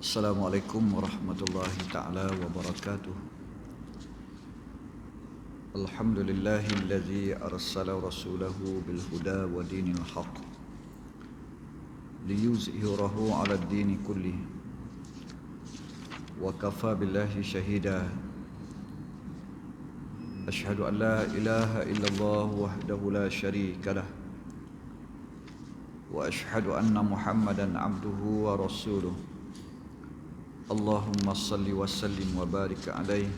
Assalamualaikum warahmatullahi ta'ala wabarakatuh. Alhamdulillahillazi arsala rasulahu bilhuda wa dinil haq liyuzhirahu ala ad-dini kullih wa kafa billahi shahida. Ashhadu an la ilaha illallah wahdahu la syarika lah wa ashhadu anna Muhammadan abduhu wa rasuluh. Allahumma salli wa sallim wa barik alaihi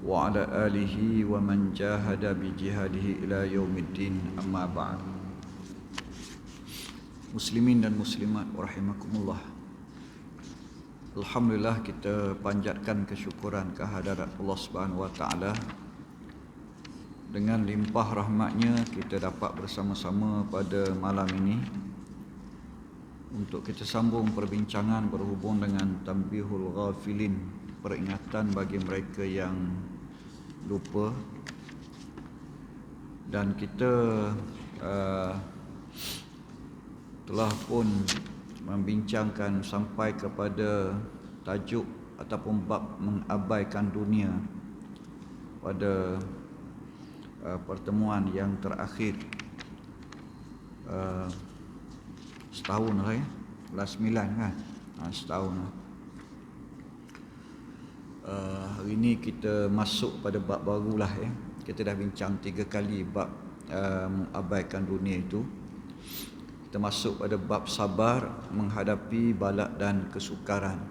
wa ala alihi wa man jahada bi jihadihi ila yaumiddin, amma ba'd. Muslimin dan muslimat rahimakumullah. Alhamdulillah, kita panjatkan kesyukuran kehadirat Allah Subhanahu wa taala. Dengan limpah rahmatnya kita dapat bersama-sama pada malam ini untuk kita sambung perbincangan berhubung dengan Tanbihul Ghafilin, peringatan bagi mereka yang lupa. Dan kita telah pun membincangkan sampai kepada tajuk ataupun bab mengabaikan dunia pada pertemuan yang terakhir setahun lah ya, kelas 9 kan, setahun lah. Hari ini kita masuk pada bab barulah ya. Kita dah bincang 3 kali bab mengabaikan dunia itu. Kita masuk pada bab sabar menghadapi balak dan kesukaran.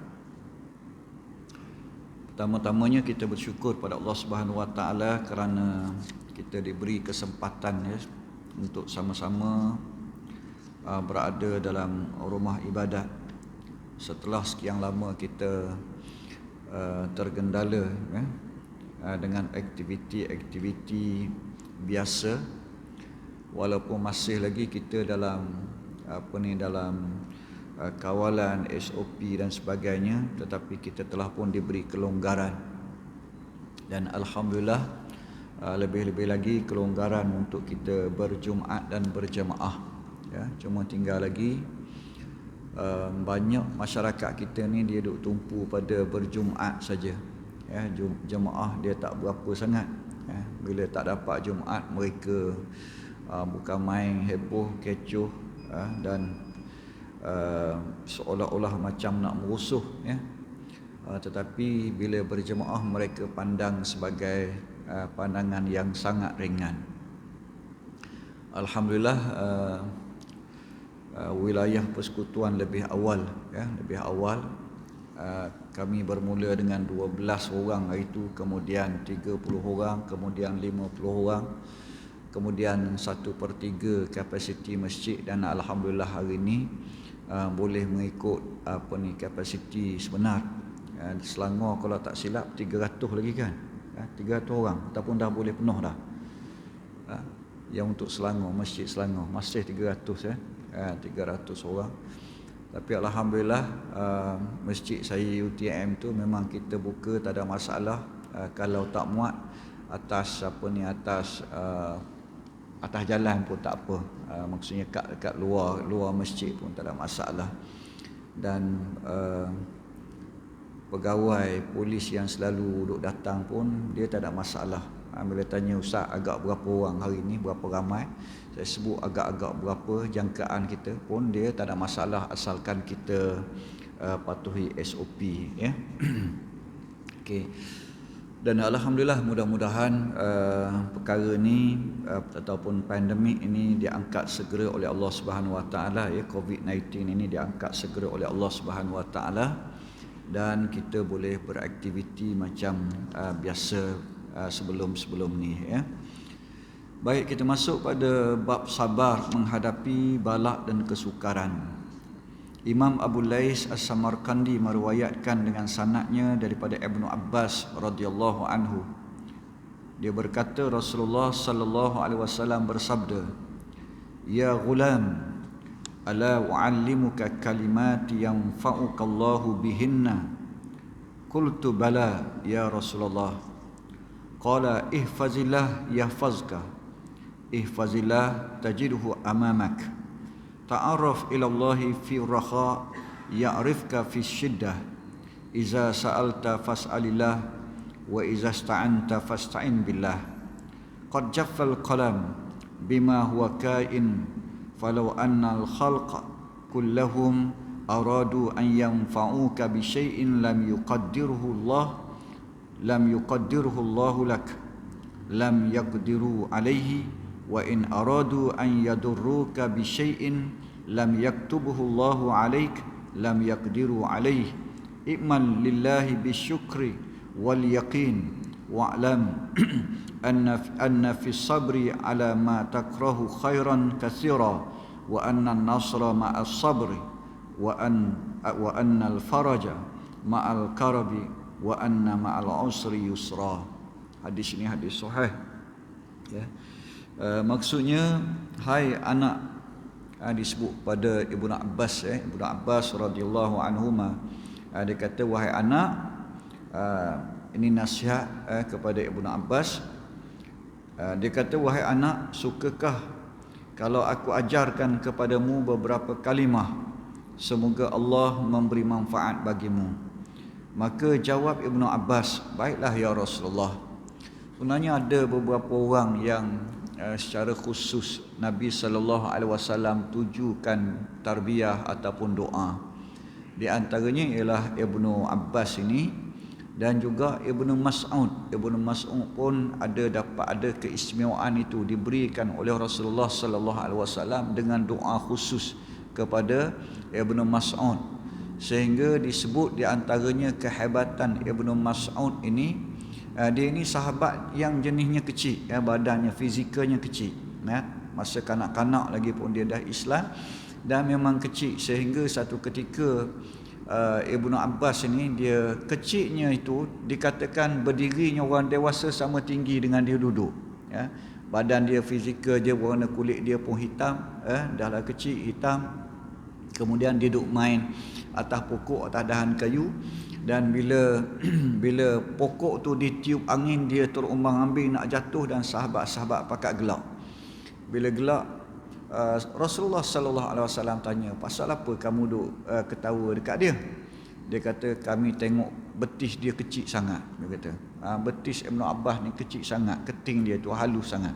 Pertama-tamanya kita bersyukur pada Allah Subhanahu wa taala kerana kita diberi kesempatan ya untuk sama-sama berada dalam rumah ibadat setelah sekian lama kita tergendala ya, dengan aktiviti-aktiviti biasa, walaupun masih lagi kita dalam dalam kawalan SOP dan sebagainya, tetapi kita telah pun diberi kelonggaran. Dan alhamdulillah, lebih-lebih lagi kelonggaran untuk kita berjumaat dan berjemaah ya. Cuma tinggal lagi banyak masyarakat kita ni dia duk tumpu pada berjumaat saja ya. Jemaah dia tak berapa sangat ya. Bila tak dapat Jumaat, mereka bukan main heboh kecoh dan seolah-olah macam nak merusuh ya. Tetapi bila berjemaah, mereka pandang sebagai pandangan yang sangat ringan. Alhamdulillah, wilayah persekutuan lebih awal ya, lebih awal. Kami bermula dengan 12 orang hari itu, kemudian 30 orang, kemudian 50 orang, kemudian 1/3 kapasiti masjid, dan alhamdulillah hari ini boleh mengikut kapasiti sebenar. Selangor kalau tak silap 300 lagi kan, 300 orang ataupun dah boleh penuh dah. Yang untuk Selangor, Masjid Selangor masih 300 ya. 300 orang. Tapi alhamdulillah, masjid saya UTM tu memang kita buka tak ada masalah. Kalau tak muat atas atas jalan pun tak apa. Maksudnya kat luar masjid pun tak ada masalah. Dan pegawai polis yang selalu duduk datang pun dia tak ada masalah. Bila tanya, Ustaz, agak berapa orang hari ini, berapa ramai, saya sebut agak-agak berapa, jangkaan kita pun dia tak ada masalah asalkan kita patuhi SOP ya. Okey. Dan alhamdulillah, mudah-mudahan perkara ni ataupun pandemik ini diangkat segera oleh Allah Subhanahu wa taala ya. COVID-19 ini diangkat segera oleh Allah Subhanahu wa taala dan kita boleh beraktiviti macam biasa sebelum ni ya. Baik, kita masuk pada bab sabar menghadapi balak dan kesukaran. Imam Abu Lais As-Samarkandi meriwayatkan dengan sanadnya daripada Ibnu Abbas radhiyallahu anhu. Dia berkata, Rasulullah sallallahu alaihi wasallam bersabda, "Ya ghulam, ala u'allimuka kalimati yanfa'uka Allahu bihinna?" Qultu bala ya Rasulullah. Qala ihfazillah yahfazka, ihfazillah tajidhu amamak, ta'arraf ila Allahi fi raha ya'rifka fi syiddah. Iza sa'alta fas'alillah wa iza sta'anta fasta'in billah. Qad jaffal qalam bima huwa kain falau annal khalqa kullahum aradu an yanfa'uka bi syai'in lam yuqaddirhu Allah lak lam yaqdiru alaihi wa in aradu an yadurruka bi syai'in lam yaktubhu Allahu alaik lam yaqdiru alaihi. I'mal lillahi bisyukri wal yaqin wa'lam anna fi sabri ala ma takrahu khairan katsira wa anna an-nasra ma'as sabri wa anna al-faraja ma'al karabi wa anna ma'al usri yusra. Hadis ini hadis sahih ya. Maksudnya, hai anak, disebut pada Ibnu Abbas Ibnu Abbas radhiyallahu anhuma, dia kata wahai anak, ini nasihat kepada Ibnu Abbas. Dia kata wahai anak, sukakah kalau aku ajarkan kepadamu beberapa kalimah, semoga Allah memberi manfaat bagimu. Maka jawab Ibnu Abbas, baiklah ya Rasulullah. Sebenarnya ada beberapa orang yang secara khusus Nabi SAW tujukan tarbiyah ataupun doa. Di antaranya ialah Ibnu Abbas ini dan juga Ibnu Mas'ud. Ibnu Mas'ud pun ada keistimewaan itu, diberikan oleh Rasulullah SAW dengan doa khusus kepada Ibnu Mas'ud, sehingga disebut di antaranya kehebatan Ibnu Mas'ud ini. Dia ini sahabat yang jenisnya kecil, badannya, fizikalnya kecil. Masa kanak-kanak lagi pun dia dah Islam dan memang kecil, sehingga satu ketika Ibnu Abbas ini, dia kecilnya itu dikatakan berdirinya orang dewasa sama tinggi dengan dia duduk. Badan dia, fizikal dia, warna kulit dia pun hitam, dah lah kecil, hitam. Kemudian dia duduk main atas pokok, atas dahan kayu. Dan bila pokok tu ditiup angin, dia terumbang-ambing nak jatuh dan sahabat-sahabat pakat gelak. Bila gelak, Rasulullah SAW tanya, pasal apa kamu duk ketawa dekat dia? Dia kata, kami tengok betis dia kecil sangat. Dia kata, betis Ibnu Abbas ni kecil sangat, keting dia tu halus sangat.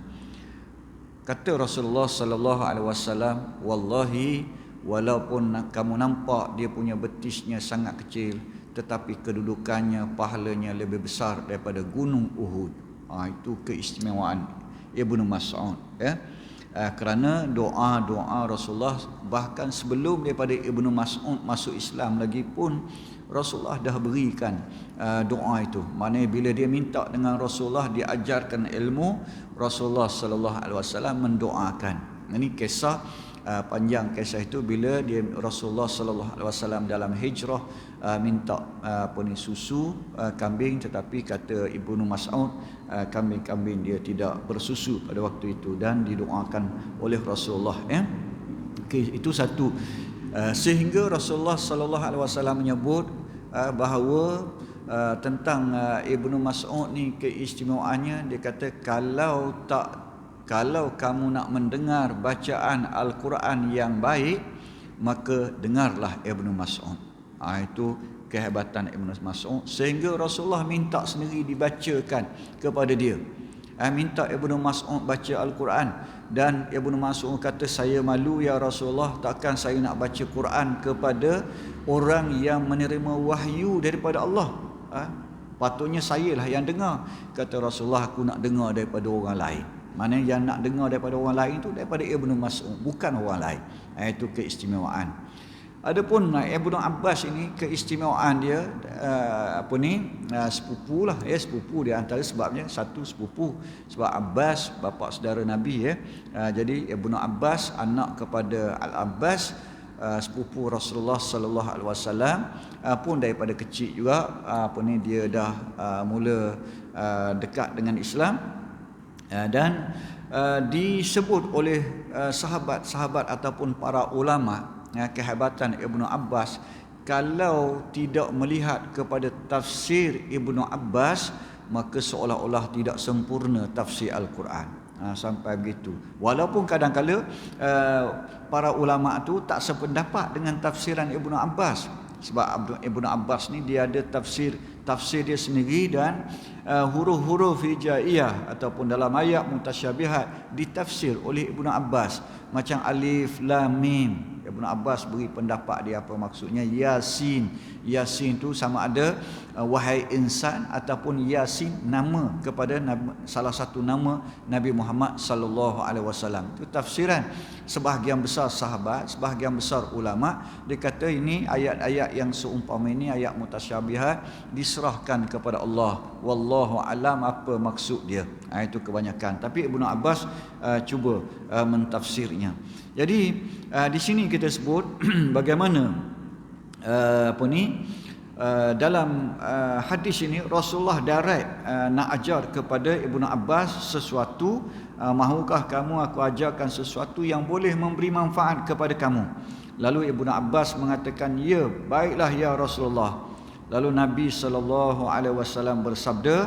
Kata Rasulullah SAW, wallahi, walaupun kamu nampak dia punya betisnya sangat kecil, tetapi kedudukannya, pahalanya lebih besar daripada gunung Uhud. Itu keistimewaan Ibnu Mas'ud kerana doa-doa Rasulullah, bahkan sebelum daripada Ibnu Mas'ud masuk Islam lagi pun Rasulullah dah berikan doa itu. Maknanya bila dia minta dengan Rasulullah, dia ajarkan ilmu, Rasulullah SAW mendoakan. Ini kisah panjang kisah itu bila dia Rasulullah SAW dalam hijrah minta susu kambing, tetapi kata Ibnu Mas'ud kambing-kambing dia tidak bersusu pada waktu itu dan didoakan oleh Rasulullah. Itu satu. Sehingga Rasulullah SAW menyebut bahawa tentang Ibnu Mas'ud ni keistimewaannya, dia kata kalau kamu nak mendengar bacaan Al-Quran yang baik, maka dengarlah Ibnu Mas'ud. Itu kehebatan Ibnu Mas'ud, sehingga Rasulullah minta sendiri dibacakan kepada dia. Minta Ibnu Mas'ud baca Al-Quran, dan Ibnu Mas'ud kata, saya malu ya Rasulullah, takkan saya nak baca Quran kepada orang yang menerima wahyu daripada Allah. Patutnya sayalah yang dengar. Kata Rasulullah, aku nak dengar daripada orang lain. Maknanya yang nak dengar daripada orang lain itu daripada Ibnu Mas'ud, bukan orang lain. Itu keistimewaan. Adapun Ibnu Abbas ini, keistimewaan dia sepupu lah, sepupu dia, antara sebabnya satu sepupu, sebab Abbas bapa saudara Nabi jadi Ibnu Abbas anak kepada Al-Abbas, sepupu Rasulullah sallallahu alaihi wasallam, pun daripada kecil juga dia dah mula dekat dengan Islam. Dan disebut oleh sahabat-sahabat ataupun para ulama kehebatan Ibnu Abbas, kalau tidak melihat kepada tafsir Ibnu Abbas, maka seolah-olah tidak sempurna tafsir Al-Quran. Sampai begitu. Walaupun kadang-kala para ulama tu tak sependapat dengan tafsiran Ibnu Abbas. Sebab Ibnu Abbas ni dia ada tafsir dia sendiri, dan huruf-huruf hijaiyah ataupun dalam ayat mutasyabihat ditafsir oleh Ibnu Abbas. Macam alif lam mim, Ibnu Abbas beri pendapat dia apa maksudnya. Yasin tu sama ada wahai insan ataupun Yasin nama kepada salah satu nama Nabi Muhammad sallallahu alaihi wasallam. Itu tafsiran sebahagian besar sahabat, sebahagian besar ulama. Dia kata ini ayat-ayat yang seumpama ini ayat mutasyabihat diserahkan kepada Allah. Wallahu alam apa maksud dia. Itu kebanyakan. Tapi Ibnu Abbas cuba mentafsirnya. Jadi di sini kita sebut bagaimana dalam hadis ini Rasulullah direct nak ajar kepada Ibnu Abbas sesuatu. Mahukah kamu aku ajarkan sesuatu yang boleh memberi manfaat kepada kamu? Lalu Ibnu Abbas mengatakan, ya, baiklah ya Rasulullah. Lalu Nabi SAW bersabda,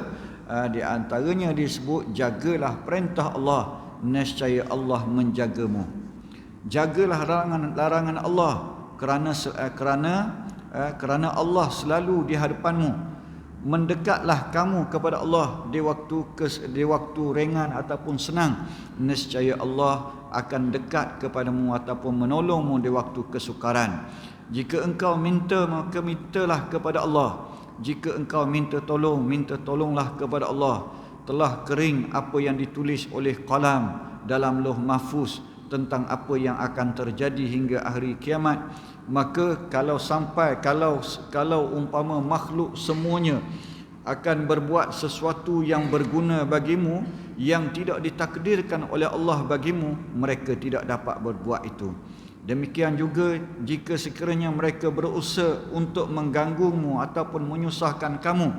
di antaranya disebut, jagalah perintah Allah, nescaya Allah menjagamu. Jagalah larangan Allah, kerana Allah selalu di hadapanmu. Mendekatlah kamu kepada Allah di waktu ringan ataupun senang, nescaya Allah akan dekat kepadamu ataupun menolongmu di waktu kesukaran. Jika engkau minta, maka mintalah kepada Allah. Jika engkau minta tolonglah kepada Allah. Telah kering apa yang ditulis oleh qalam dalam Lauh Mahfuz tentang apa yang akan terjadi hingga hari kiamat. Maka kalau umpama makhluk semuanya akan berbuat sesuatu yang berguna bagimu yang tidak ditakdirkan oleh Allah bagimu, mereka tidak dapat berbuat itu. Demikian juga jika sekiranya mereka berusaha untuk mengganggumu ataupun menyusahkan kamu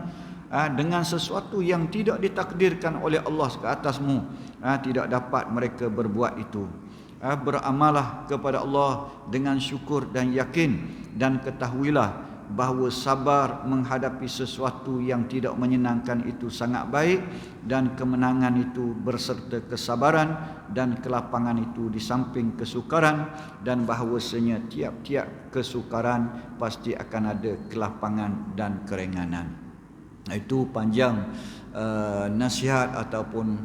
dengan sesuatu yang tidak ditakdirkan oleh Allah ke atasmu, tidak dapat mereka berbuat itu. Beramallah kepada Allah dengan syukur dan yakin, dan ketahuilah bahawa sabar menghadapi sesuatu yang tidak menyenangkan itu sangat baik, dan kemenangan itu berserta kesabaran, dan kelapangan itu di samping kesukaran, dan bahawasanya tiap-tiap kesukaran pasti akan ada kelapangan dan keringanan. Itu panjang nasihat ataupun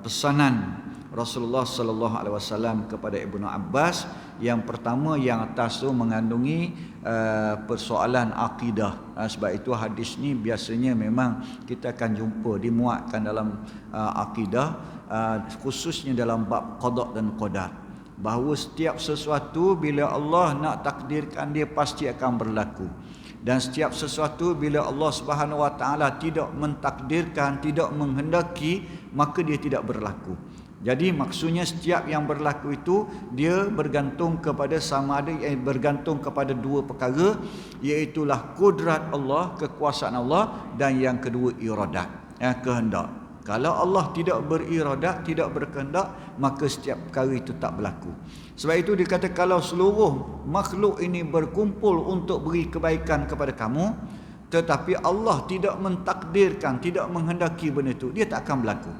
pesanan Rasulullah sallallahu alaihi wasallam kepada Ibnu Abbas. Yang pertama, yang atas tu mengandungi persoalan akidah. Sebab itu hadis ni biasanya memang kita akan jumpa dimuatkan dalam akidah, khususnya dalam bab qada dan qadar, bahawa setiap sesuatu bila Allah nak takdirkan dia pasti akan berlaku. Dan setiap sesuatu bila Allah Subhanahu Wa Taala tidak mentakdirkan, tidak menghendaki, maka dia tidak berlaku. Jadi maksudnya setiap yang berlaku itu dia bergantung kepada bergantung kepada dua perkara, iaitulah kudrat Allah, kekuasaan Allah, dan yang kedua iradat, kehendak. Kalau Allah tidak beriradat, tidak berkehendak, maka setiap perkara itu tak berlaku. Sebab itu dikata kalau seluruh makhluk ini berkumpul untuk beri kebaikan kepada kamu, tetapi Allah tidak mentakdirkan, tidak menghendaki benda itu, dia tak akan berlaku.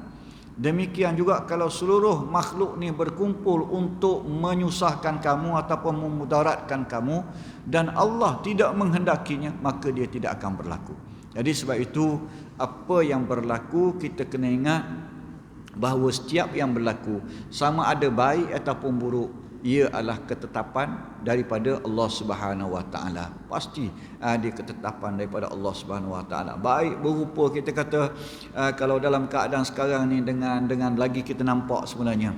Demikian juga kalau seluruh makhluk ni berkumpul untuk menyusahkan kamu ataupun memudaratkan kamu, dan Allah tidak menghendakinya, maka dia tidak akan berlaku. Jadi sebab itu apa yang berlaku kita kena ingat bahawa setiap yang berlaku, sama ada baik ataupun buruk, ia adalah ketetapan daripada Allah Subhanahu Wa Taala. Pasti dia ketetapan daripada Allah Subhanahu Wa Taala. Baik berupa kita kata kalau dalam keadaan sekarang ni dengan lagi kita nampak sebenarnya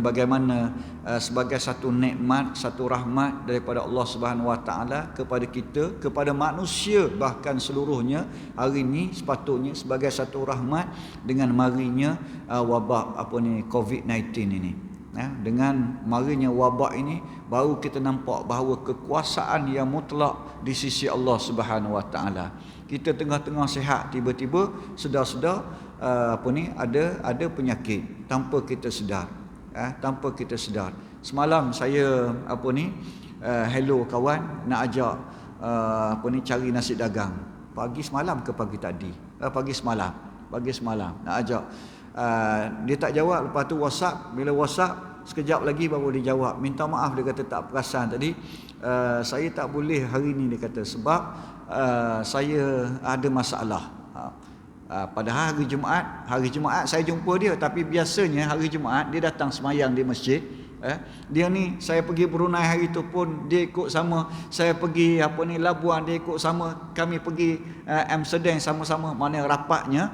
bagaimana sebagai satu nikmat, satu rahmat daripada Allah Subhanahu Wa Taala kepada kita, kepada manusia bahkan seluruhnya. Hari ini sepatutnya sebagai satu rahmat dengan marinya wabak COVID-19 ini. Dengan marinya wabak ini baru kita nampak bahawa kekuasaan yang mutlak di sisi Allah Subhanahu Wa Taala. Kita tengah-tengah sihat, tiba-tiba sedar-sedar ada penyakit tanpa kita sedar. Tanpa kita sedar. Semalam saya hello kawan nak ajak cari nasi dagang. Pagi semalam ke pagi tadi? Pagi semalam nak ajak. Dia tak jawab, lepas tu WhatsApp, bila WhatsApp sekejap lagi baru dia jawab, minta maaf, dia kata tak perasan tadi, saya tak boleh hari ni, dia kata sebab saya ada masalah. Padahal hari Jumaat saya jumpa dia, tapi biasanya hari Jumaat dia datang semayang di masjid. Dia ni, saya pergi Brunei hari tu pun dia ikut sama, saya pergi Labuan dia ikut sama, kami pergi Amsterdam sama-sama, mana rapatnya.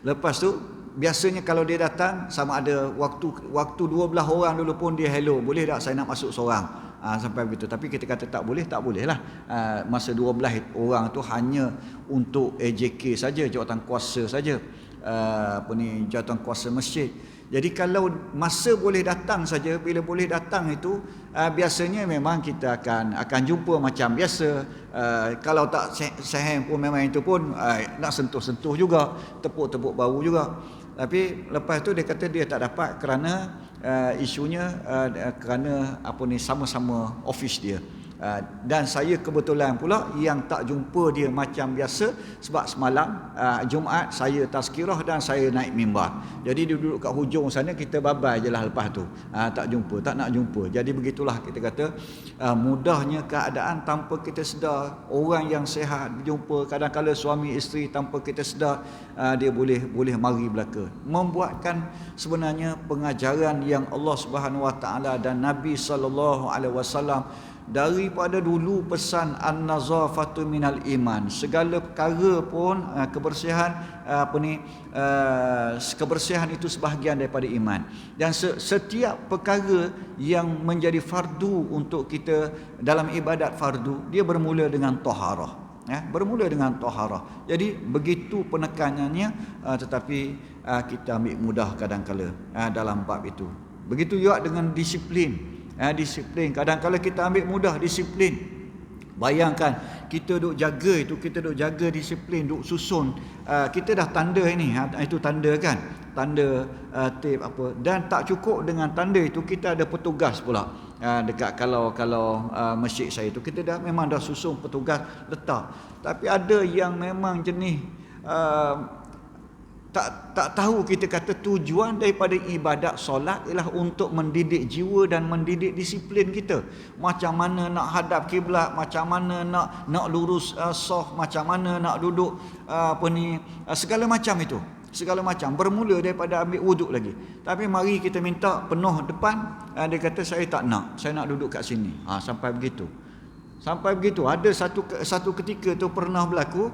Lepas tu biasanya kalau dia datang, sama ada waktu 12 orang dulu pun dia hello, boleh tak saya nak masuk seorang, sampai begitu. Tapi kita kata tak boleh lah. Masa 12 orang tu hanya untuk AJK saja, jawatan kuasa saja, jawatan kuasa masjid. Jadi kalau masa boleh datang saja, bila boleh datang itu, biasanya memang kita akan jumpa macam biasa. Kalau tak seheng pun memang itu pun nak sentuh-sentuh juga, tepuk-tepuk bahu juga. Tapi lepas tu dia kata dia tak dapat kerana isunya kerana sama-sama office dia. Dan saya kebetulan pula yang tak jumpa dia macam biasa, sebab semalam Jumaat saya tazkirah dan saya naik mimbar. Jadi dia duduk kat hujung sana, kita babai je lah lepas tu. Tak nak jumpa. Jadi begitulah kita kata, mudahnya keadaan tanpa kita sedar. Orang yang sihat berjumpa, kadang-kadang suami isteri tanpa kita sedar, dia boleh mari belaka. Membuatkan sebenarnya pengajaran yang Allah Subhanahu Wa Taala dan Nabi sallallahu alaihi wasallam daripada dulu pesan an-nazafatu minal iman. Segala perkara pun kebersihan kebersihan itu sebahagian daripada iman. Dan setiap perkara yang menjadi fardu untuk kita dalam ibadat fardu, dia bermula dengan taharah. Bermula dengan taharah. Jadi begitu penekanannya, tetapi kita ambil mudah kadang-kala dalam bab itu. Begitu juga dengan disiplin. Disiplin, kadang-kadang kita ambil mudah disiplin. Bayangkan kita duk jaga itu, kita duk jaga disiplin, duk susun. Kita dah tanda ini, itu tanda kan, tanda tape apa. Dan tak cukup dengan tanda itu, kita ada petugas pula. Dekat kalau masjid saya itu, kita memang dah susun petugas letak. Tapi ada yang memang jenis tak tahu. Kita kata tujuan daripada ibadat solat ialah untuk mendidik jiwa dan mendidik disiplin kita. Macam mana nak hadap kiblat, macam mana nak lurus saf, macam mana nak duduk segala macam itu. Segala macam bermula daripada ambil wuduk lagi. Tapi mari kita minta penuh depan, dia kata saya tak nak, saya nak duduk kat sini. Sampai begitu. Ada satu ketika tu pernah berlaku,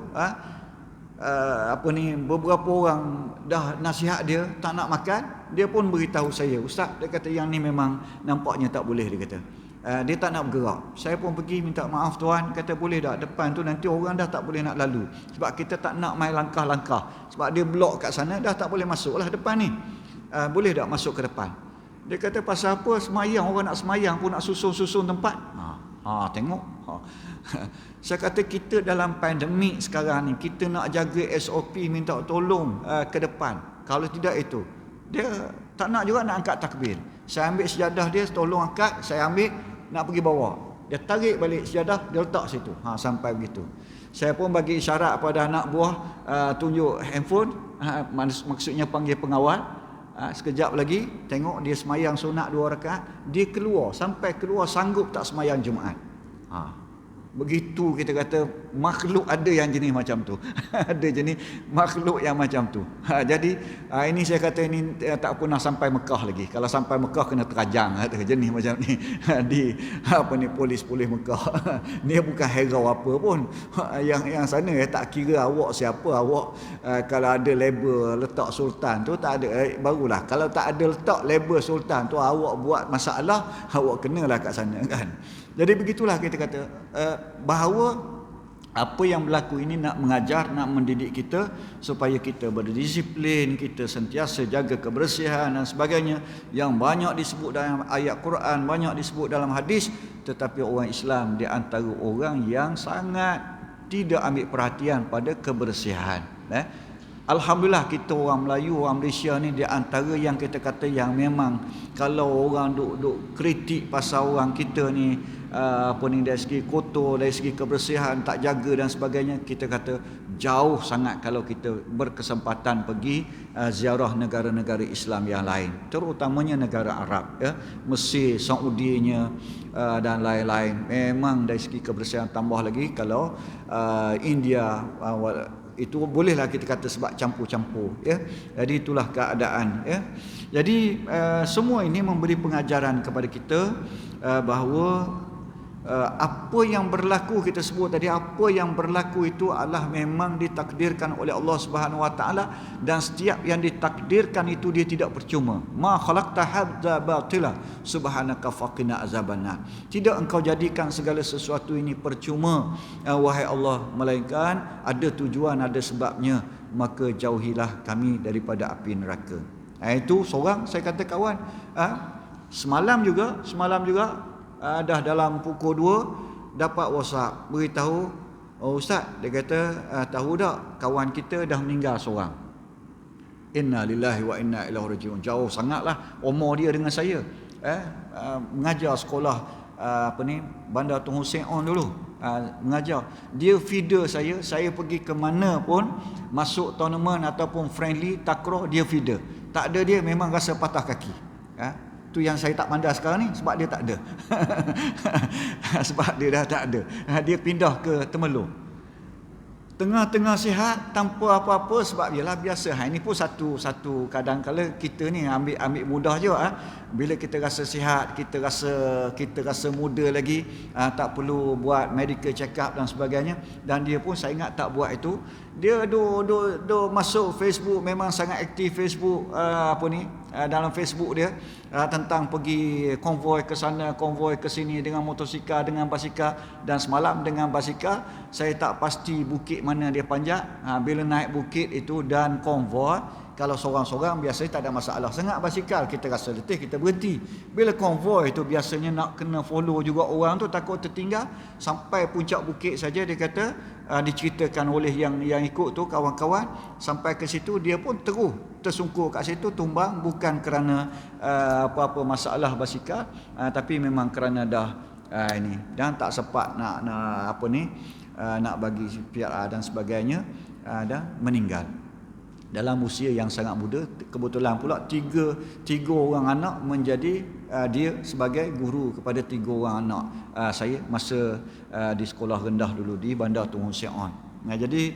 beberapa orang dah nasihat dia tak nak makan, dia pun beritahu saya, ustaz, dia kata yang ni memang nampaknya tak boleh, dia kata dia tak nak bergerak. Saya pun pergi minta maaf tuan, kata boleh tak depan tu nanti orang dah tak boleh nak lalu, sebab kita tak nak main langkah-langkah, sebab dia blok kat sana, dah tak boleh masuk lah depan ni. Boleh tak masuk ke depan? Dia kata pasal apa, semayang, orang nak semayang pun nak susun-susun tempat. Tengok. Saya kata kita dalam pandemik sekarang ni, kita nak jaga SOP, minta tolong ke depan. Kalau tidak itu, dia tak nak juga nak angkat takbir. Saya ambil sejadah dia, tolong angkat, saya ambil, nak pergi bawa. Dia tarik balik sejadah, dia letak situ. Sampai begitu. Saya pun bagi isyarat pada anak buah, tunjuk handphone, maksudnya panggil pengawal. Sekejap lagi, tengok dia semayang sunat 2 rakaat, dia keluar, sampai keluar sanggup tak semayang Jumaat. Begitu kita kata makhluk ada yang jenis macam tu. Ada jenis makhluk yang macam tu. Jadi ini saya kata ini tak pernah sampai Mekah lagi. Kalau sampai Mekah kena terajang jenis macam ni. Di polis Mekah. Ni bukan herau apa pun. Yang sana tak kira awak siapa, awak kalau ada label letak sultan tu tak ada, barulah. Kalau tak ada letak label sultan tu, awak buat masalah, awak kenalah kat sana kan. Jadi begitulah kita kata bahawa apa yang berlaku ini nak mengajar, nak mendidik kita supaya kita berdisiplin, kita sentiasa jaga kebersihan dan sebagainya, yang banyak disebut dalam ayat Quran, banyak disebut dalam hadis. Tetapi orang Islam di antara orang yang sangat tidak ambil perhatian pada kebersihan. Alhamdulillah kita orang Melayu, orang Malaysia ni di antara yang kita kata yang memang kalau orang duk kritik pasal orang kita ni dari segi kotor, dari segi kebersihan tak jaga dan sebagainya, kita kata jauh sangat kalau kita berkesempatan pergi ziarah negara-negara Islam yang lain, terutamanya negara Arab, ya, Mesir, Saudinya, dan lain-lain. Memang dari segi kebersihan, tambah lagi kalau India, itu bolehlah kita kata sebab campur-campur, ya. Jadi itulah keadaan, ya. Jadi semua ini memberi pengajaran kepada kita bahawa apa yang berlaku, kita sebut tadi, apa yang berlaku itu adalah memang ditakdirkan oleh Allah Subhanahu Wa Taala, dan setiap yang ditakdirkan itu dia tidak percuma. Ma khalaqta hadza batila subhanaka faqina azabannar. Tidak engkau jadikan segala sesuatu ini percuma, wahai Allah, melainkan ada tujuan, ada sebabnya, maka jauhilah kami daripada api neraka. Itu seorang, saya kata kawan, semalam juga dah dalam pukul 2 dapat WhatsApp beritahu, oh ustaz, dia kata tahu tak kawan kita dah meninggal seorang. Inna lillahi wa inna ilaihi rajiun. Jauh sangatlah umur dia dengan saya. Mengajar sekolah Bandar Tun Hussein On dulu. Mengajar. Dia feeder saya pergi ke mana pun, masuk tournament ataupun friendly takraw, dia feeder. Tak ada dia memang rasa patah kaki. Tu yang saya tak pandai sekarang ni, sebab dia tak ada. Sebab dia dah tak ada. Dia pindah ke Temerloh. Tengah-tengah sihat tanpa apa-apa, sebab ialah biasa. Ini pun satu kadang-kala kita ni ambil mudah je. Bila kita rasa sihat, kita rasa muda lagi, tak perlu buat medical check up dan sebagainya. Dan dia pun saya ingat tak buat itu. Dia masuk Facebook, memang sangat aktif Facebook, dalam Facebook dia, tentang pergi konvoi ke sana, konvoi ke sini dengan motosikal, dengan basikal. Dan semalam dengan basikal, saya tak pasti bukit mana dia panjat. Bila naik bukit itu dan konvoi, kalau seorang-seorang biasanya tak ada masalah. Sangat basikal kita rasa letih, kita berhenti. Bila konvoi itu biasanya nak kena follow juga orang tu, takut tertinggal. Sampai puncak bukit saja dia kata, diceritakan oleh yang ikut tu, kawan-kawan, sampai ke situ dia pun terus tersungkur kat situ, tumbang, bukan kerana apa-apa masalah basikal, tapi memang kerana dah ini, dan tak sempat nak nak bagi CPR dan sebagainya, dan meninggal dalam usia yang sangat muda. Kebetulan pula tiga orang anak menjadi dia sebagai guru kepada 3 orang anak saya masa di sekolah rendah dulu di Bandar Tun Hussein On. Jadi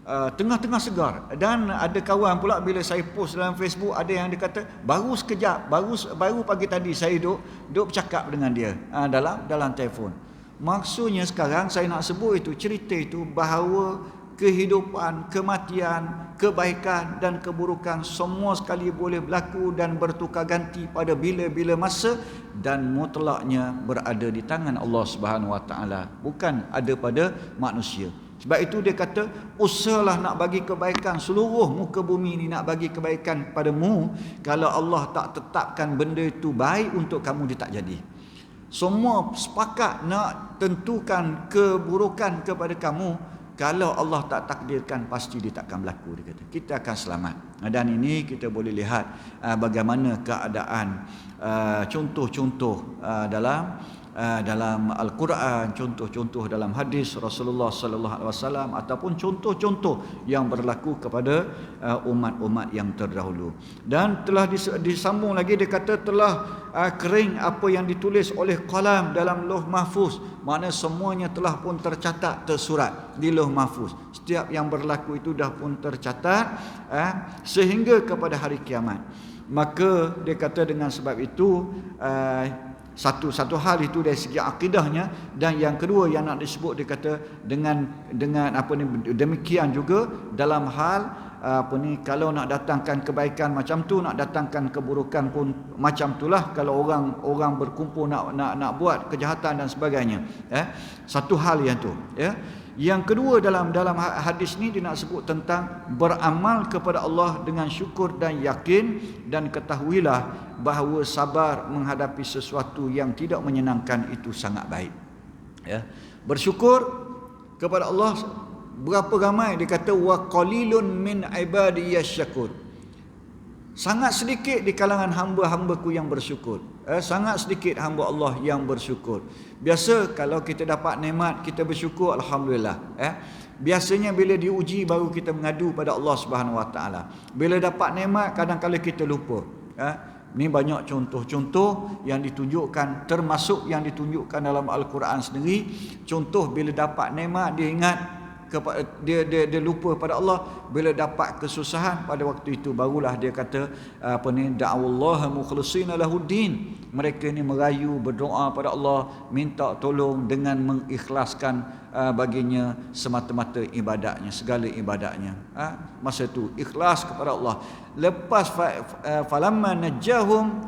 tengah-tengah segar. Dan ada kawan pula bila saya post dalam Facebook, ada yang dia kata baru sekejap, baru pagi tadi saya duduk bercakap dengan dia dalam telefon. Maksudnya sekarang saya nak sebut itu, cerita itu bahawa kehidupan, kematian, kebaikan dan keburukan semua sekali boleh berlaku dan bertukar ganti pada bila-bila masa, dan mutlaknya berada di tangan Allah Subhanahu Wa Taala, bukan ada pada manusia. Sebab itu dia kata, usahalah nak bagi kebaikan, seluruh muka bumi ini nak bagi kebaikan padamu. Kalau Allah tak tetapkan benda itu baik untuk kamu, dia tak jadi. Semua sepakat nak tentukan keburukan kepada kamu, kalau Allah tak takdirkan, pasti dia takkan berlaku, dia kata. Kita akan selamat. Dan ini kita boleh lihat bagaimana keadaan contoh-contoh dalam Al-Quran, contoh-contoh dalam hadis Rasulullah sallallahu alaihi wasallam, ataupun contoh-contoh yang berlaku kepada umat-umat yang terdahulu. Dan telah disambung lagi, dia kata telah kering apa yang ditulis oleh qalam dalam Lauh Mahfuz. Makna semuanya telah pun tercatat, tersurat di Lauh Mahfuz. Setiap yang berlaku itu dah pun tercatat sehingga kepada hari kiamat. Maka dia kata dengan sebab itu, satu hal itu dari segi akidahnya, dan yang kedua yang nak disebut, dia kata dengan demikian juga dalam hal kalau nak datangkan kebaikan macam tu, nak datangkan keburukan pun macam itulah. Kalau orang berkumpul nak buat kejahatan dan sebagainya, satu hal yang tu, ya. Yang kedua dalam hadis ni dia nak sebut tentang beramal kepada Allah dengan syukur dan yakin, dan ketahuilah bahawa sabar menghadapi sesuatu yang tidak menyenangkan itu sangat baik. Ya. Bersyukur kepada Allah, berapa ramai dia kata, wa qalilun min ibadiyas syakur. Sangat sedikit di kalangan hamba-hambaku yang bersyukur. Sangat sedikit hamba Allah yang bersyukur. Biasa kalau kita dapat nikmat, kita bersyukur, alhamdulillah. Biasanya bila diuji baru kita mengadu pada Allah Subhanahu Wa Taala. Bila dapat nikmat kadang-kadang kita lupa. Ni banyak contoh-contoh yang ditunjukkan, termasuk yang ditunjukkan dalam Al-Quran sendiri. Contoh bila dapat nikmat dia ingat dia lupa pada Allah. Bila dapat kesusahan pada waktu itu barulah dia kata da'awallaha mukhlishina lahuddin. Mereka ni merayu berdoa pada Allah, minta tolong dengan mengikhlaskan baginya semata-mata ibadatnya, segala ibadatnya. Masa tu ikhlas kepada Allah. Lepas falamma najahum,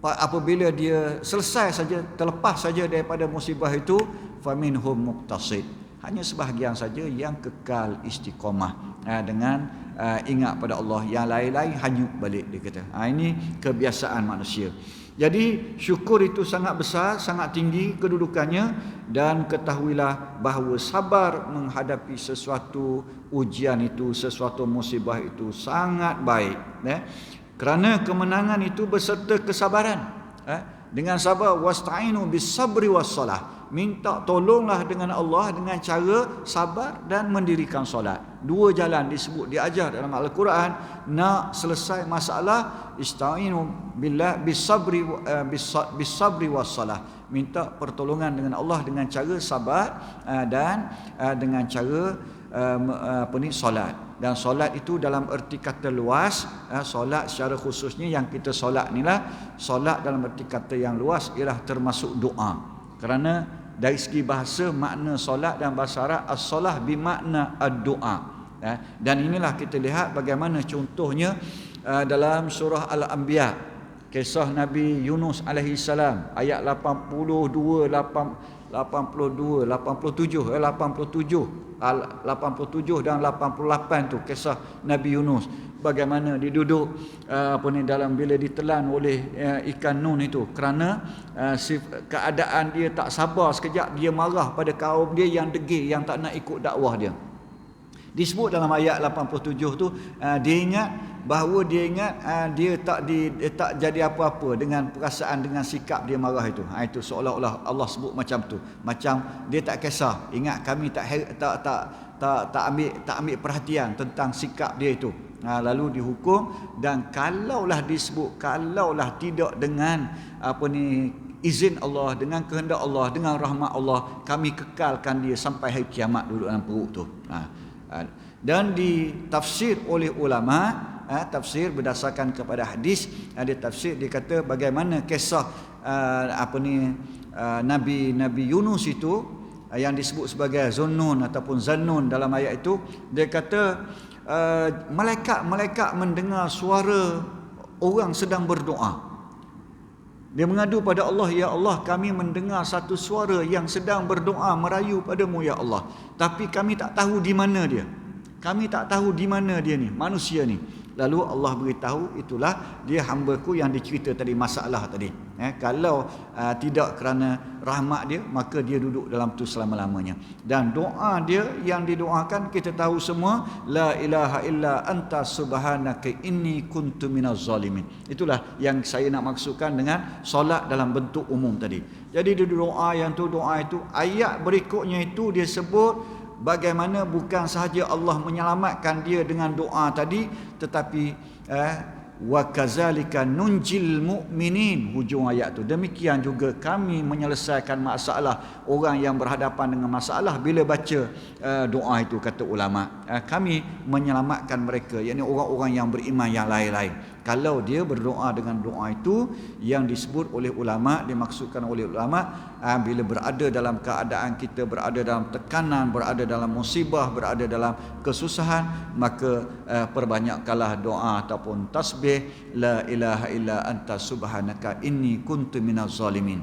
apabila dia selesai saja, terlepas saja daripada musibah itu, faminhum muqtasid, hanya sebahagian saja yang kekal istiqamah dengan ingat pada Allah. Yang lain-lain hanyut balik, dia kata. Ini kebiasaan manusia. Jadi syukur itu sangat besar, sangat tinggi kedudukannya. Dan ketahuilah bahawa sabar menghadapi sesuatu ujian itu, sesuatu musibah itu sangat baik. Kerana kemenangan itu berserta kesabaran. Dengan sabar, wasta'inu bis sabri was salah. Minta tolonglah dengan Allah dengan cara sabar dan mendirikan solat. Dua jalan disebut, diajar dalam Al-Quran. Nak selesai masalah, ista'inu billah bis sabri was salah. Minta pertolongan dengan Allah dengan cara sabar dan dengan cara solat. Dan solat itu dalam erti kata luas, solat secara khususnya yang kita solat inilah, solat dalam erti kata yang luas ialah termasuk doa. Kerana dari segi bahasa, makna solat dan bahasa Arab, as-solah bermakna ad-doa. Dan inilah kita lihat bagaimana contohnya dalam surah Al-Anbiya, kisah Nabi Yunus alaihi salam, ayat 87 dan 88 tu, kisah Nabi Yunus. Bagaimana dia duduk dalam bila ditelan oleh ikan nun itu, kerana keadaan dia tak sabar sekejap, dia marah pada kaum dia yang degil, yang tak nak ikut dakwah dia. Disebut dalam ayat 87 tu, dia ingat bahawa dia tak jadi apa-apa dengan perasaan, dengan sikap dia marah itu. Itu seolah-olah Allah sebut macam tu, macam dia tak kisah. Ingat kami tak ambil perhatian tentang sikap dia itu. Lalu dihukum. Dan kalaulah tidak dengan izin Allah, dengan kehendak Allah, dengan rahmat Allah, kami kekalkan dia sampai hari kiamat duduk dalam perut tu. Dan ditafsir oleh ulama, tafsir berdasarkan kepada hadis, ada tafsir dia kata bagaimana kisah Nabi Yunus itu yang disebut sebagai Zunnun ataupun Zannun dalam ayat itu. Dia kata malaikat mendengar suara orang sedang berdoa. Dia mengadu pada Allah, ya Allah, kami mendengar satu suara yang sedang berdoa merayu padamu ya Allah, tapi kami tak tahu di mana dia. Kami tak tahu di mana dia ni, manusia ni. Lalu Allah beritahu, itulah dia hamba-Ku yang dicerita tadi, masalah tadi. Kalau tidak kerana rahmat dia, maka dia duduk dalam tu selama-lamanya. Dan doa dia yang didoakan kita tahu semua, la ilaha illa anta subhanaka inni kuntu minaz zalimin. Itulah yang saya nak maksudkan dengan solat dalam bentuk umum tadi. Jadi dia doa yang tu, doa itu, ayat berikutnya itu dia sebut bagaimana bukan sahaja Allah menyelamatkan dia dengan doa tadi, tetapi wa kazalika nunjil mu'minin, hujung ayat tu. Demikian juga kami menyelesaikan masalah orang yang berhadapan dengan masalah bila baca doa itu, kata ulama. Kami menyelamatkan mereka, yakni orang-orang yang beriman yang lain-lain. Kalau dia berdoa dengan doa itu yang disebut oleh ulama, dimaksudkan oleh ulama, bila berada dalam keadaan kita berada dalam tekanan, berada dalam musibah, berada dalam kesusahan, maka perbanyakkanlah doa ataupun tasbih, la ilaha illa anta subhanaka inni kuntu minaz zalimin.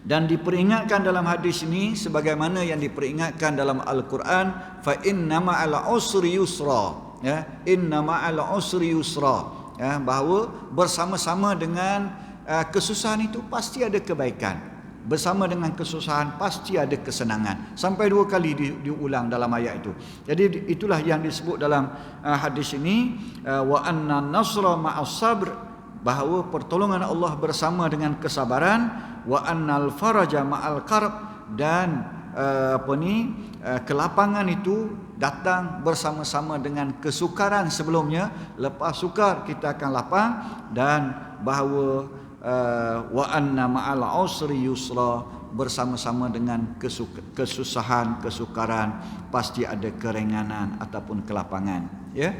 Dan diperingatkan dalam hadis ini sebagaimana yang diperingatkan dalam Al-Quran, fa inna ma'al usri yusra, inna ma'al usri yusra, bahawa bersama-sama dengan kesusahan itu pasti ada kebaikan, bersama dengan kesusahan pasti ada kesenangan. Sampai 2 kali diulang dalam ayat itu. Jadi itulah yang disebut dalam hadis ini, wa anna nasra ma'as sabr, bahawa pertolongan Allah bersama dengan kesabaran, wa annal faraja ma'al karb, dan kelapangan itu datang bersama-sama dengan kesukaran sebelumnya. Lepas sukar kita akan lapang, dan bahawa wa anna ma'al usri yusra, bersama-sama dengan kesusahan, kesukaran pasti ada keringanan ataupun kelapangan. Ya.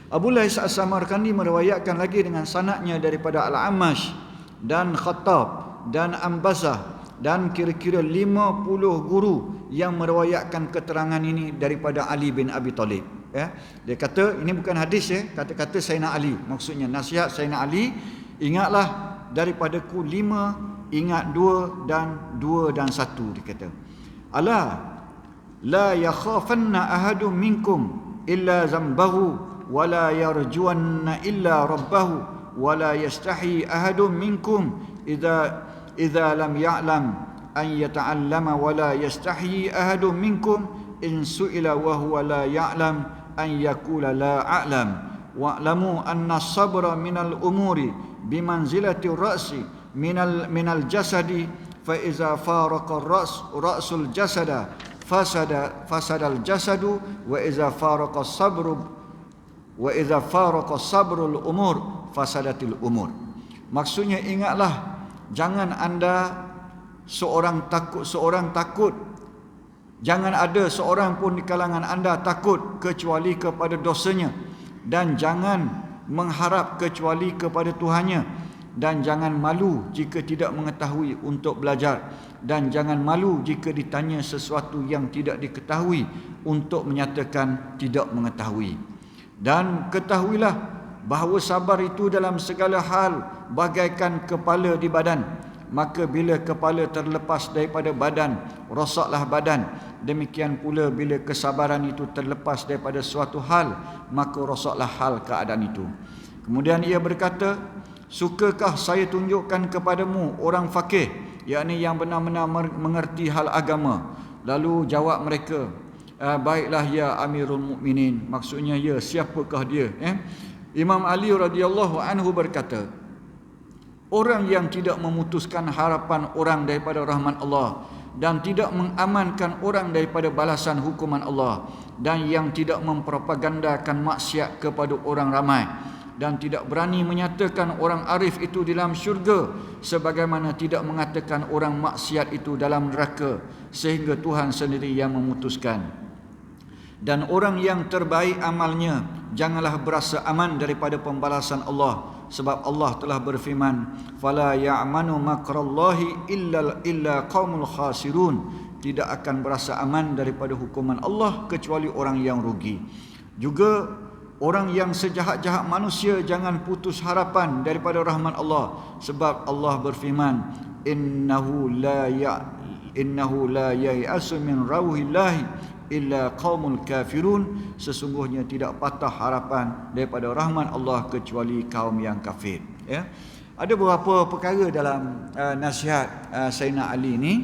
Abu Lais As-Samarkandi meriwayatkan lagi dengan sanadnya daripada Al-Amash dan Khattab dan Ambasah dan kira-kira 50 guru yang meriwayatkan keterangan ini daripada Ali bin Abi Talib. Ya. Dia kata ini bukan hadis, ya, kata-kata Sayyidina Ali, maksudnya nasihat Sayyidina Ali, ingatlah daripadaku 5, ingat 2 dan 1, dia kata. Ala la yakhafanna ahadun minkum illa zambahu wala yarjuanna illa rabbahu wala yastahi ahadun minkum idza lam ya'lam an yata'allama wala yastahi ahadun minkum in su'ila wa huwa la ya'lam an yaqula la a'lam wa'lamu anna as-sabra minal umuri bimanzilati ar-ra'si minal jasadi fa iza faraqa ra'sul jasada fasadal jasadu wa iza faraqa sabrul umur fasadatil umur. Maksudnya ingatlah, jangan anda seorang takut, jangan ada seorang pun di kalangan anda takut kecuali kepada dosanya, dan jangan mengharap kecuali kepada Tuhannya, dan jangan malu jika tidak mengetahui untuk belajar, dan jangan malu jika ditanya sesuatu yang tidak diketahui untuk menyatakan tidak mengetahui. Dan ketahuilah bahawa sabar itu dalam segala hal bagaikan kepala di badan. Maka bila kepala terlepas daripada badan, rosaklah badan. Demikian pula bila kesabaran itu terlepas daripada suatu hal, maka rosaklah hal keadaan itu. Kemudian ia berkata, sukakah saya tunjukkan kepadamu orang faqih, yakni yang benar-benar mengerti hal agama? Lalu jawab mereka, baiklah ya Amirul Mukminin. Maksudnya, ya, siapakah dia? Imam Ali radhiyallahu anhu berkata, orang yang tidak memutuskan harapan orang daripada rahmat Allah, dan tidak mengamankan orang daripada balasan hukuman Allah, dan yang tidak mempropagandakan maksiat kepada orang ramai, dan tidak berani menyatakan orang arif itu di dalam syurga, sebagaimana tidak mengatakan orang maksiat itu dalam neraka, sehingga Tuhan sendiri yang memutuskan. Dan orang yang terbaik amalnya, janganlah berasa aman daripada pembalasan Allah, sebab Allah telah berfirman, fala ya'manu makrallahi illa qaumul khasirun, tidak akan berasa aman daripada hukuman Allah kecuali orang yang rugi. Juga orang yang sejahat-jahat manusia jangan putus harapan daripada rahmat Allah, sebab Allah berfirman, innahu la ya'asu min rauhillahi illa qaumul kafirun, sesungguhnya tidak patah harapan daripada rahmat Allah kecuali kaum yang kafir. Ya. Ada beberapa perkara dalam nasihat Sayyidina Ali ini.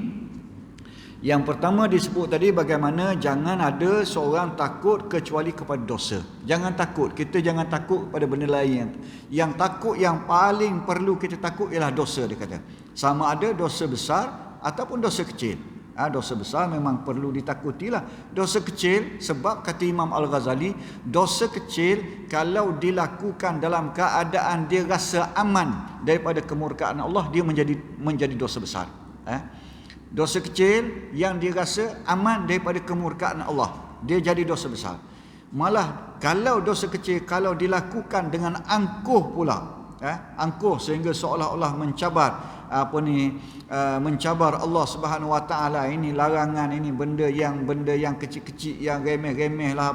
Yang pertama disebut tadi, bagaimana jangan ada seorang takut kecuali kepada dosa. Jangan takut, kita jangan takut pada benda lain. Yang takut, yang paling perlu kita takut ialah dosa, dia kata. Sama ada dosa besar ataupun dosa kecil. Dosa besar memang perlu ditakutilah. Dosa kecil, sebab kata Imam Al-Ghazali, dosa kecil kalau dilakukan dalam keadaan dia rasa aman daripada kemurkaan Allah, dia menjadi dosa besar. Dosa kecil yang dia rasa aman daripada kemurkaan Allah, dia jadi dosa besar. Malah kalau dosa kecil kalau dilakukan dengan angkuh pula, angkuh sehingga seolah-olah mencabar Allah Subhanahu Wa Taala, ini larangan, ini benda yang kecil-kecil, yang remeh-remeh lah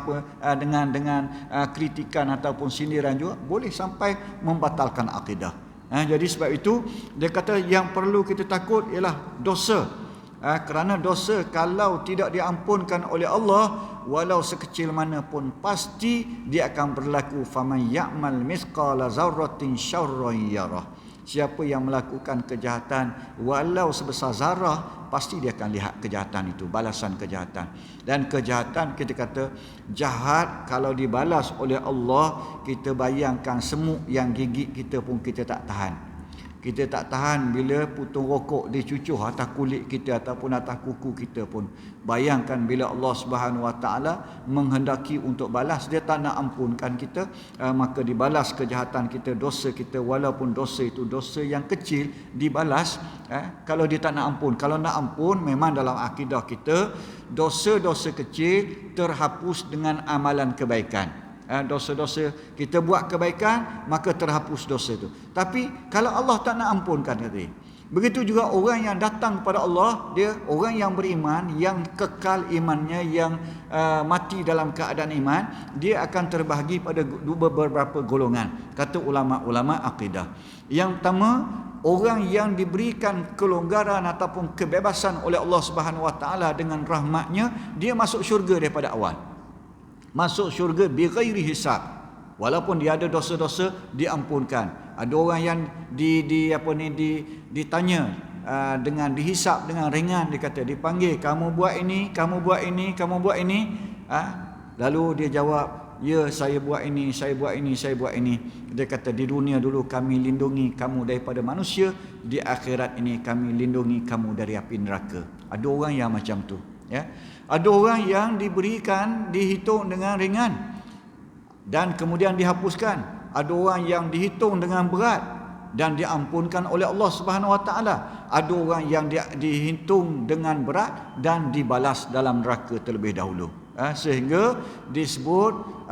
dengan kritikan ataupun sindiran juga boleh sampai membatalkan akidah. Jadi sebab itu dia kata yang perlu kita takut ialah dosa. Kerana dosa kalau tidak diampunkan oleh Allah, walau sekecil mana pun, pasti dia akan berlaku. Faman ya'mal mithqala zarratin syarran yarah. Siapa yang melakukan kejahatan walau sebesar zarah, pasti dia akan lihat kejahatan itu, balasan kejahatan. Dan kejahatan, kita kata jahat kalau dibalas oleh Allah, kita bayangkan semut yang gigit kita pun kita tak tahan. Kita tak tahan bila putung rokok dicucuh atas kulit kita ataupun atas kuku kita pun. Bayangkan bila Allah Subhanahu Wa Taala menghendaki untuk balas, dia tak nak ampunkan kita, maka dibalas kejahatan kita, dosa kita, walaupun dosa itu dosa yang kecil dibalas. Kalau dia tak nak ampun, kalau nak ampun, memang dalam akidah kita dosa-dosa kecil terhapus dengan amalan kebaikan. Dosa-dosa kita buat kebaikan, maka terhapus dosa itu. Tapi kalau Allah tak nak ampunkan, kata, begitu juga orang yang datang kepada Allah, dia orang yang beriman, yang kekal imannya, yang mati dalam keadaan iman, dia akan terbahagi pada beberapa golongan, kata ulama-ulama akidah. Yang pertama, orang yang diberikan kelonggaran ataupun kebebasan oleh Allah Subhanahu Wa Taala dengan rahmatnya, dia masuk syurga daripada awal. Masuk syurga bighairi hisab. Walaupun dia ada dosa-dosa, diampunkan. Ada orang yang ditanya dengan dihisap dengan ringan, dia kata, dipanggil, kamu buat ini, kamu buat ini, kamu buat ini. Lalu dia jawab, ya, saya buat ini, saya buat ini, saya buat ini. Dia kata, di dunia dulu kami lindungi kamu daripada manusia, di akhirat ini kami lindungi kamu dari api neraka. Ada orang yang macam tu, ya. Ada orang yang diberikan, dihitung dengan ringan dan kemudian dihapuskan. Ada orang yang dihitung dengan berat dan diampunkan oleh Allah Subhanahu Wa Taala. Ada orang yang dihitung dengan berat dan dibalas dalam neraka terlebih dahulu. Sehingga disebut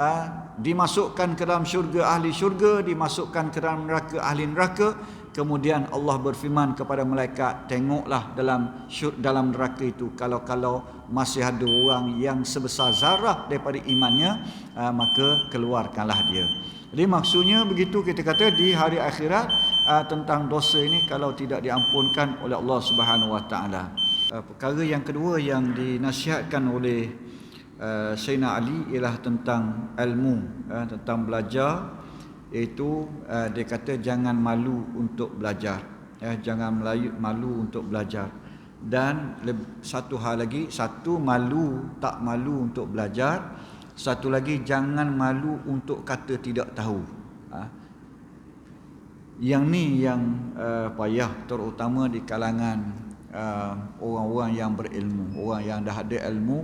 dimasukkan ke dalam syurga ahli syurga, dimasukkan ke dalam neraka ahli neraka. Kemudian Allah berfirman kepada malaikat, tengoklah dalam neraka itu, kalau masih ada orang yang sebesar zarah daripada imannya, maka keluarkanlah dia. Jadi maksudnya begitu, kita kata di hari akhirat tentang dosa ini kalau tidak diampunkan oleh Allah Subhanahu Wa Taala. Perkara yang kedua yang dinasihatkan oleh Sayyidina Ali ialah tentang ilmu, tentang belajar. Iaitu dia kata jangan malu untuk belajar, jangan malu untuk belajar. Dan satu hal lagi, satu tak malu untuk belajar, satu lagi jangan malu untuk kata tidak tahu. Yang ni yang payah, terutama di kalangan orang-orang yang berilmu, orang yang dah ada ilmu,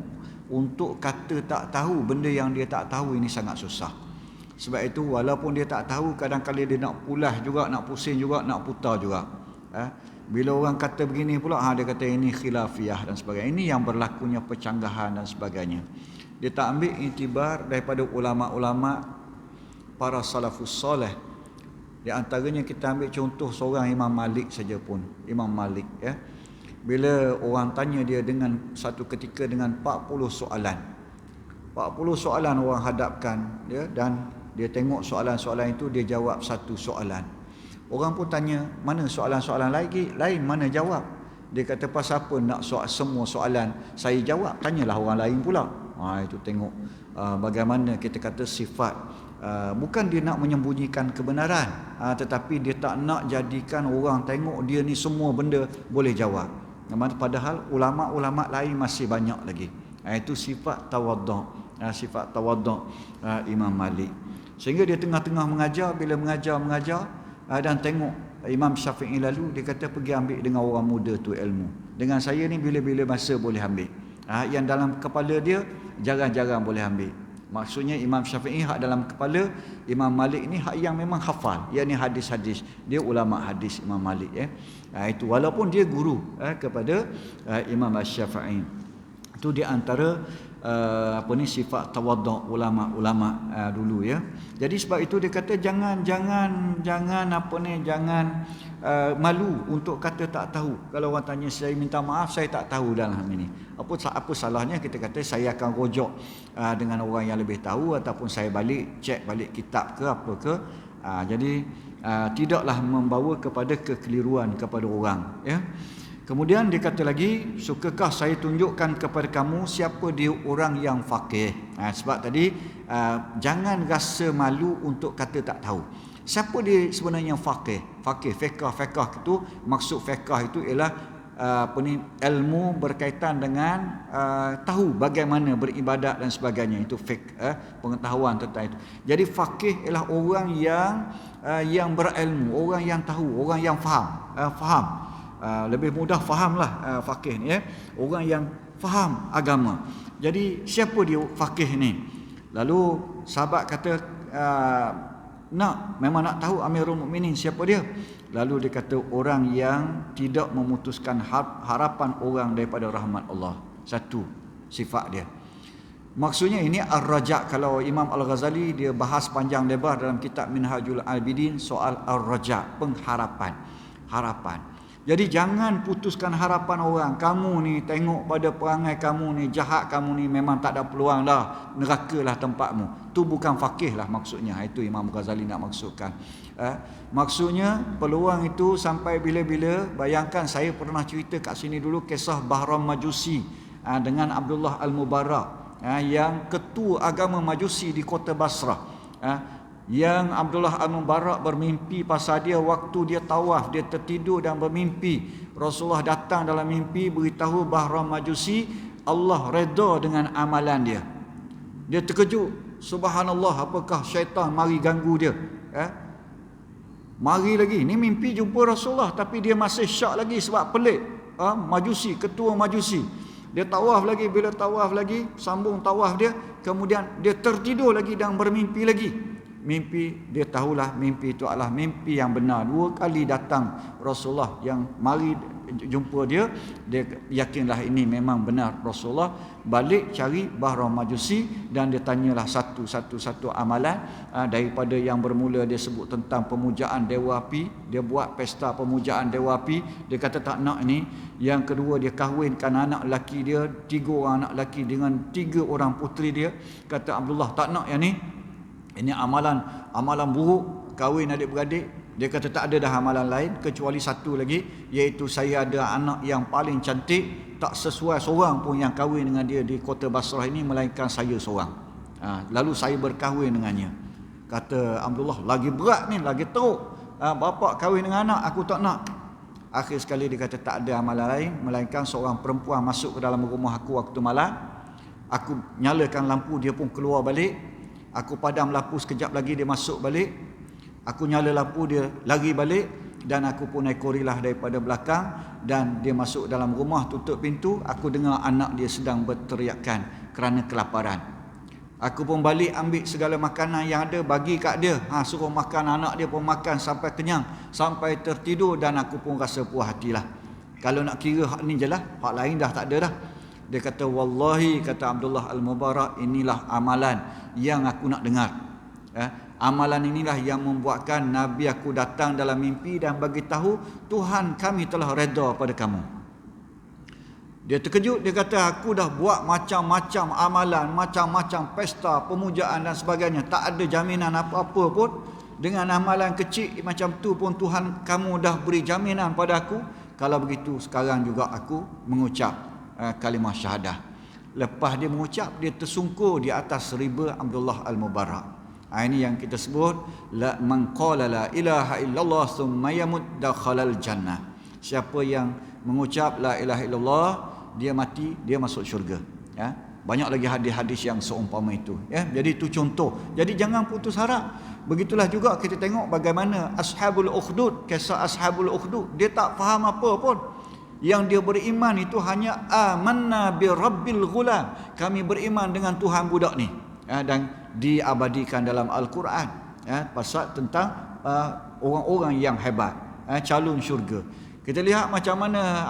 untuk kata tak tahu benda yang dia tak tahu ini sangat susah. Sebab itu walaupun dia tak tahu, kadang-kadang dia nak pulas juga, nak pusing juga, nak putar juga. Bila orang kata begini pula, dia kata ini khilafiyah dan sebagainya. Ini yang berlakunya percanggahan dan sebagainya. Dia tak ambil iktibar daripada ulama-ulama para salafus soleh. Di antaranya kita ambil contoh seorang Imam Malik saja pun. Imam Malik, ya. Bila orang tanya dia dengan satu ketika dengan 40 soalan. 40 soalan orang hadapkan, ya, dan dia tengok soalan-soalan itu, dia jawab satu soalan. Orang pun tanya, mana soalan-soalan lain mana jawab? Dia kata, pasal apa nak semua soalan saya jawab? Tanyalah orang lain pula. Itu tengok bagaimana kita kata sifat. Bukan dia nak menyembunyikan kebenaran, tetapi dia tak nak jadikan orang tengok dia ni semua benda boleh jawab. Padahal ulama-ulama lain masih banyak lagi. Itu sifat tawaduk. Sifat tawaduk Imam Malik. Sehingga dia tengah-tengah mengajar, bila mengajar dan tengok Imam Syafi'i lalu, dia kata pergi ambil dengan orang muda tu ilmu. Dengan saya ni bila-bila masa boleh ambil. Yang dalam kepala dia jarang-jarang boleh ambil. Maksudnya Imam Syafi'i hak dalam kepala, Imam Malik ni hak yang memang hafal, yakni hadis-hadis. Dia ulama hadis Imam Malik, itu walaupun dia guru kepada Imam Syafi'i. Itu di antara sifat tawaduk ulama-ulama dulu, ya. Jadi sebab itu dia kata jangan malu untuk kata tak tahu. Kalau orang tanya, saya minta maaf, saya tak tahu dalam ini. Apa salahnya kita kata saya akan rojok dengan orang yang lebih tahu, ataupun saya cek balik kitab ke apa ke. Jadi tidaklah membawa kepada kekeliruan kepada orang, ya. Kemudian dia kata lagi, sukakah saya tunjukkan kepada kamu siapa dia orang yang faqih? Sebab tadi jangan rasa malu untuk kata tak tahu. Siapa dia sebenarnya faqih? Fiqh itu, maksud fiqh itu ialah ilmu berkaitan dengan tahu bagaimana beribadat dan sebagainya. Itu fiqh, pengetahuan tentang itu. Jadi faqih ialah orang yang yang berilmu, orang yang tahu, orang yang faham. Lebih mudah fahamlah faqih ni, orang yang faham agama. Jadi siapa dia faqih ni? Lalu sahabat kata, memang nak tahu Amirul Mukminin siapa dia. Lalu dia kata, orang yang tidak memutuskan harapan orang daripada rahmat Allah. Satu sifat dia. Maksudnya ini ar-raja'. Kalau Imam Al-Ghazali dia bahas panjang lebar dalam kitab Minhajul Abidin soal ar-raja', pengharapan, harapan. Jadi jangan putuskan harapan orang. Kamu ni tengok pada perangai kamu ni jahat, kamu ni memang tak ada peluang dah, nerakalah tempatmu. Tu bukan faqih lah maksudnya. Itu Imam Ghazali nak maksudkan. Maksudnya peluang itu sampai bila-bila. Bayangkan saya pernah cerita kat sini dulu kisah Bahram Majusi dengan Abdullah Al-Mubarak, yang ketua agama Majusi di kota Basrah. Yang Abdullah Al-Mubarak bermimpi pasal dia waktu dia tawaf, dia tertidur dan bermimpi. Rasulullah datang dalam mimpi beritahu Bahram Majusi Allah redha dengan amalan dia. Dia terkejut, subhanallah, apakah syaitan mari ganggu dia? Mari lagi, ni mimpi jumpa Rasulullah tapi dia masih syak lagi sebab pelik. Majusi, ketua Majusi. Dia tawaf lagi, bila tawaf lagi, sambung tawaf dia, kemudian dia tertidur lagi dan bermimpi lagi. Mimpi, dia tahulah mimpi itu adalah mimpi yang benar. 2 kali datang Rasulullah yang mari jumpa dia, dia yakinlah ini memang benar Rasulullah. Balik cari Bahram Majusi dan dia tanyalah satu amalan. Daripada yang bermula dia sebut tentang pemujaan Dewa Api, dia buat pesta pemujaan Dewa Api, dia kata tak nak ni. Yang kedua, dia kahwinkan anak lelaki dia, 3 orang anak lelaki dengan 3 orang puteri dia. Kata Abdullah, tak nak yang ni. Ini amalan buruk, kahwin adik-beradik. Dia kata tak ada dah amalan lain kecuali satu lagi, iaitu saya ada anak yang paling cantik, tak sesuai seorang pun yang kahwin dengan dia di kota Basrah ini melainkan saya seorang. Lalu saya berkahwin dengannya. Kata Abdullah, lagi berat ni, lagi teruk. Bapa kahwin dengan anak, aku tak nak. Akhir sekali dia kata tak ada amalan lain melainkan seorang perempuan masuk ke dalam rumah aku waktu malam. Aku nyalakan lampu, dia pun keluar balik. Aku padam lampu sekejap lagi, dia masuk balik. Aku nyala lampu, dia lari balik. Dan aku pun ekorilah daripada belakang. Dan dia masuk dalam rumah, tutup pintu. Aku dengar anak dia sedang berteriakan kerana kelaparan. Aku pun balik ambil segala makanan yang ada, bagi kat dia. Suruh makan, anak dia pun makan sampai kenyang, sampai tertidur. Dan aku pun rasa puas hatilah. Kalau nak kira hak ni je lah, hak lain dah tak ada dah. Dia kata, wallahi, kata Abdullah Al-Mubarak, inilah amalan yang aku nak dengar. Amalan inilah yang membuatkan Nabi aku datang dalam mimpi dan bagi tahu Tuhan kami telah redha pada kamu. Dia terkejut, dia kata, aku dah buat macam-macam amalan, macam-macam pesta, pemujaan dan sebagainya. Tak ada jaminan apa-apa pun. Dengan amalan kecil macam tu pun Tuhan kamu dah beri jaminan pada aku. Kalau begitu, sekarang juga aku mengucap kalimah syahadah. Lepas dia mengucap, dia tersungkur di atas riba Abdullah Al-Mubarak. Ini yang kita sebut man qala la ilaha illallah thumma yamut dakhalal jannah. Siapa yang mengucap la ilaha illallah, dia mati, dia masuk syurga. Banyak lagi hadis-hadis yang seumpama itu. Jadi itu contoh. Jadi jangan putus harap. Begitulah juga kita tengok bagaimana Ashabul Ukhdud, kisah Ashabul Ukhdud, dia tak faham apa pun. Yang dia beriman itu hanya amanna bi rabbil ghulam, kami beriman dengan Tuhan budak ni. Dan diabadikan dalam Al-Quran pasal tentang orang-orang yang hebat, calon syurga. Kita lihat macam mana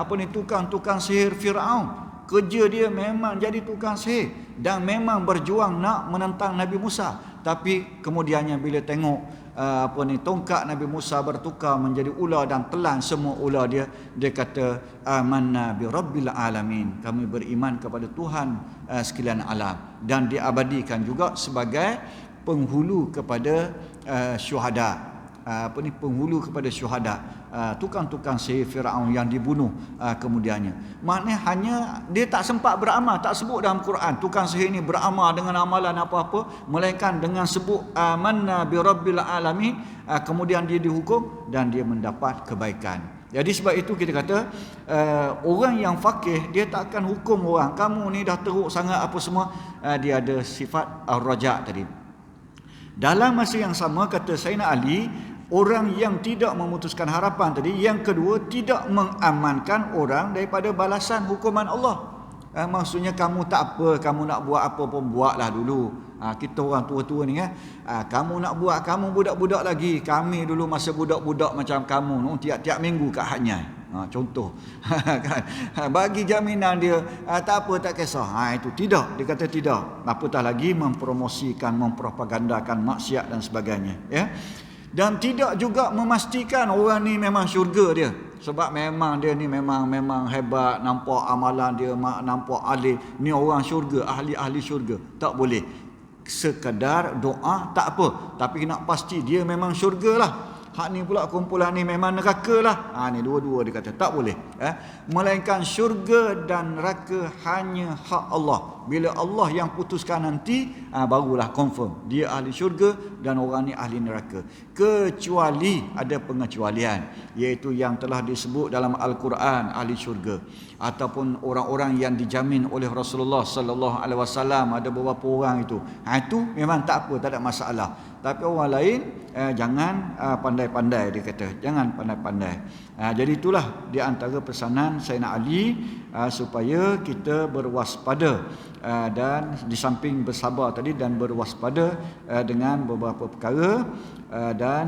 tukang sihir Firaun. Kerja dia memang jadi tukang sihir dan memang berjuang nak menentang Nabi Musa. Tapi kemudiannya bila tengok tongkat Nabi Musa bertukar menjadi ular dan telan semua ular dia, dia kata amanna bi rabbil alamin, kami beriman kepada Tuhan sekalian alam. Dan diabadikan juga sebagai penghulu kepada syuhada. Penghulu kepada syuhada, tukang-tukang sihir Firaun yang dibunuh kemudiannya. Maknanya hanya dia tak sempat beramal, tak sebut dalam Quran tukang sihir ini beramal dengan amalan apa-apa, melainkan dengan sebut amanna bi rabbil alamin, kemudian dia dihukum dan dia mendapat kebaikan. Jadi sebab itu kita kata orang yang faqih dia tak akan hukum orang, kamu ni dah teruk sangat apa semua. Dia ada sifat ar-raja' tadi. Dalam masa yang sama, kata Sayyidina Ali, Orang yang tidak memutuskan harapan tadi. Yang kedua, tidak mengamankan orang daripada balasan hukuman Allah. Maksudnya kamu tak apa, kamu nak buat apa pun buatlah dulu. Kita orang tua-tua ni kamu nak buat, kamu budak-budak lagi. Kami dulu masa budak-budak macam kamu, tiap-tiap minggu kat Hanyai. Contoh kan, bagi jaminan dia, tak apa, tak kisah. Itu tidak, dia kata tidak. Apatah lagi mempromosikan, mempropagandakan maksiat dan sebagainya, ya. Dan tidak juga memastikan orang ni memang syurga dia. Sebab memang dia ni memang hebat, nampak amalan dia, nampak alim, ni orang syurga, ahli-ahli syurga. Tak boleh. Sekadar doa tak apa, tapi nak pasti dia memang syurga lah. Hak ni pula kumpulan ni memang neraka lah. Ni dua-dua dia kata tak boleh. Melainkan syurga dan neraka hanya hak Allah. Bila Allah yang putuskan nanti, barulah confirm dia ahli syurga dan orang ni ahli neraka. Kecuali ada pengecualian, iaitu yang telah disebut dalam Al-Quran ahli syurga, ataupun orang-orang yang dijamin oleh Rasulullah sallallahu alaihi wasallam. Ada beberapa orang itu. Itu memang tak apa, tak ada masalah. Tapi orang lain jangan pandai-pandai, dia kata. Jangan pandai-pandai. Jadi itulah di antara pesanan Sayyidina Ali, supaya kita berwaspada, dan di samping bersabar tadi dan berwaspada dengan beberapa perkara, dan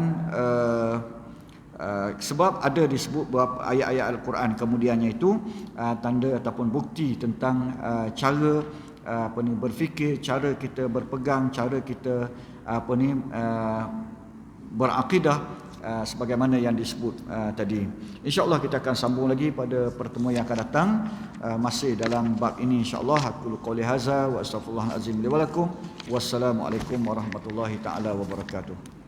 sebab ada disebut beberapa ayat-ayat Al-Quran kemudiannya itu tanda ataupun bukti tentang cara berfikir, cara kita berpegang, cara kita berakidah, sebagaimana yang disebut tadi. InsyaAllah kita akan sambung lagi pada pertemuan yang akan datang, masih dalam bab ini insyaAllah. Aku qouli hadza wa astaghfirullahalazim li wa lakum. Wassalamualaikum warahmatullahi taala wabarakatuh.